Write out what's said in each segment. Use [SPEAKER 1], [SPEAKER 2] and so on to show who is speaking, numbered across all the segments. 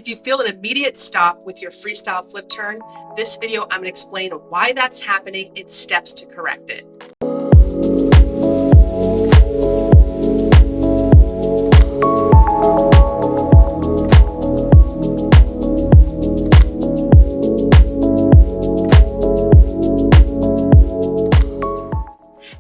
[SPEAKER 1] If you feel an immediate stop with your freestyle flip turn, this video I'm going to explain why that's happening and steps to correct it.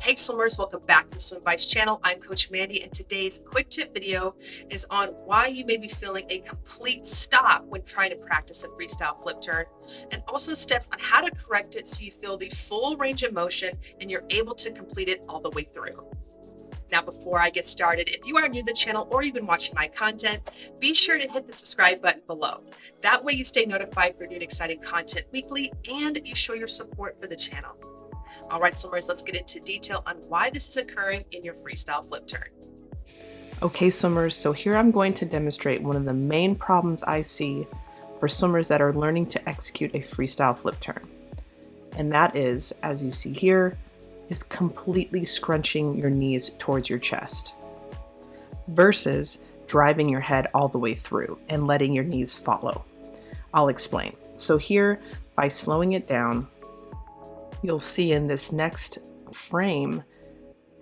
[SPEAKER 1] Hey swimmers, welcome back to the Swim Bites channel. I'm Coach Mandy, and today's quick tip video is on why you may be feeling a complete stop when trying to practice a freestyle flip turn, and also steps on how to correct it so you feel the full range of motion and you're able to complete it all the way through. Now, before I get started, if you are new to the channel or you've been watching my content, be sure to hit the subscribe button below. That way you stay notified for new and exciting content weekly, and you show your support for the channel. All right, swimmers, let's get into detail on why this is occurring in your freestyle flip turn.
[SPEAKER 2] Okay, swimmers, so here I'm going to demonstrate one of the main problems I see for swimmers that are learning to execute a freestyle flip turn. And that is, as you see here, is completely scrunching your knees towards your chest versus driving your head all the way through and letting your knees follow. I'll explain. So here, by slowing it down, you'll see in this next frame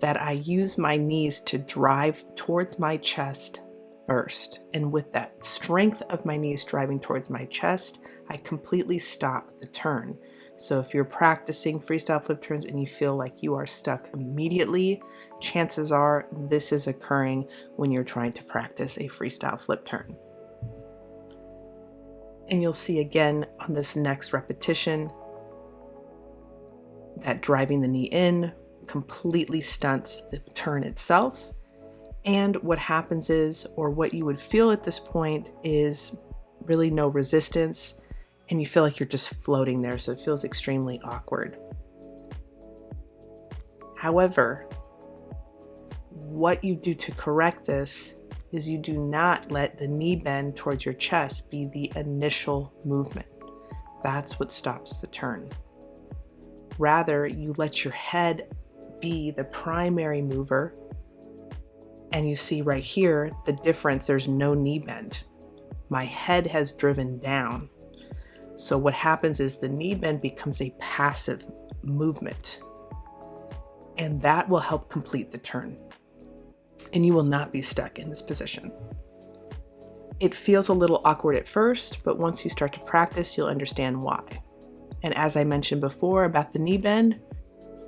[SPEAKER 2] that I use my knees to drive towards my chest first. And with that strength of my knees driving towards my chest, I completely stop the turn. So if you're practicing freestyle flip turns and you feel like you are stuck immediately, chances are this is occurring when you're trying to practice a freestyle flip turn. And you'll see again on this next repetition that driving the knee in completely stunts the turn itself. And what happens is, or what you would feel at this point, is really no resistance, and you feel like you're just floating there, so it feels extremely awkward. However, what you do to correct this is you do not let the knee bend towards your chest be the initial movement. That's what stops the turn. Rather, you let your head be the primary mover, and you see right here the difference. There's no knee bend. My head has driven down. So what happens is the knee bend becomes a passive movement, and that will help complete the turn, and you will not be stuck in this position. It feels a little awkward at first, but once you start to practice, you'll understand why. And as I mentioned before about the knee bend,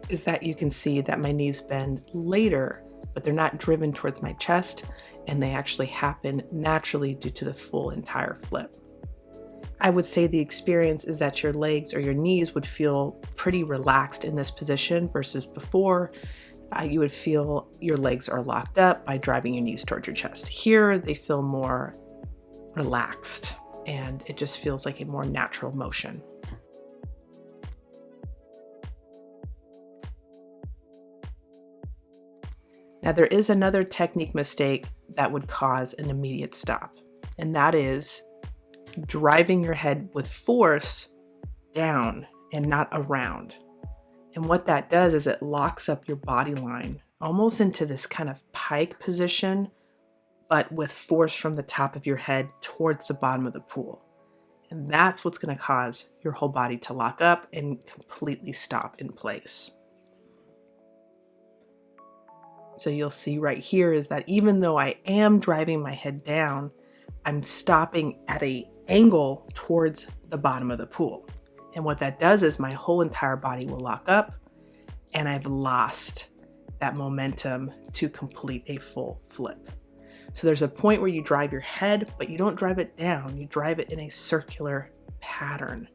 [SPEAKER 2] is that you can see that my knees bend later, but they're not driven towards my chest, and they actually happen naturally due to the full entire flip. I would say the experience is that your legs or your knees would feel pretty relaxed in this position versus before. You would feel your legs are locked up by driving your knees towards your chest. Here, they feel more relaxed, and it just feels like a more natural motion. Now, there is another technique mistake that would cause an immediate stop, and that is driving your head with force down and not around. And what that does is it locks up your body line almost into this kind of pike position, but with force from the top of your head towards the bottom of the pool. And that's what's going to cause your whole body to lock up and completely stop in place. So you'll see right here is that even though I am driving my head down, I'm stopping at an angle towards the bottom of the pool. And what that does is my whole entire body will lock up, and I've lost that momentum to complete a full flip. So there's a point where you drive your head, but you don't drive it down. You drive it in a circular pattern.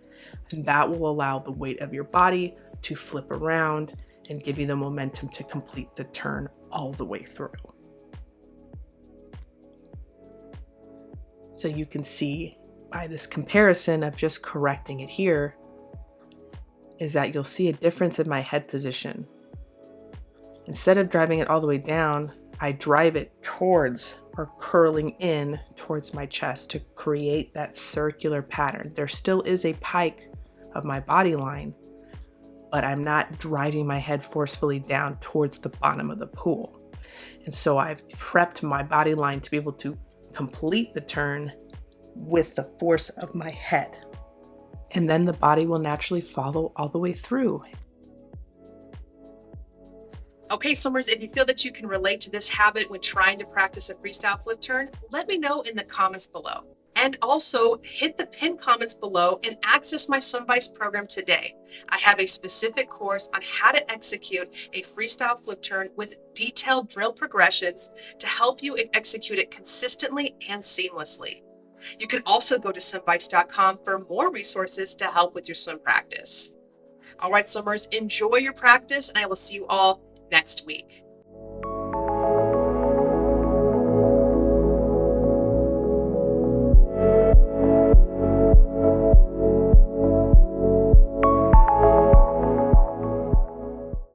[SPEAKER 2] And that will allow the weight of your body to flip around and give you the momentum to complete the turn all the way through. So you can see by this comparison of just correcting it here is that you'll see a difference in my head position. Instead of driving it all the way down, I drive it towards or curling in towards my chest to create that circular pattern. There still is a pike of my body line, but I'm not driving my head forcefully down towards the bottom of the pool. And so I've prepped my body line to be able to complete the turn with the force of my head. And then the body will naturally follow all the way through.
[SPEAKER 1] Okay, swimmers, if you feel that you can relate to this habit when trying to practice a freestyle flip turn, let me know in the comments below. And also hit the pinned comments below and access my SwimVice program today. I have a specific course on how to execute a freestyle flip turn with detailed drill progressions to help you execute it consistently and seamlessly. You can also go to swimvice.com for more resources to help with your swim practice. All right, swimmers, enjoy your practice, and I will see you all next week.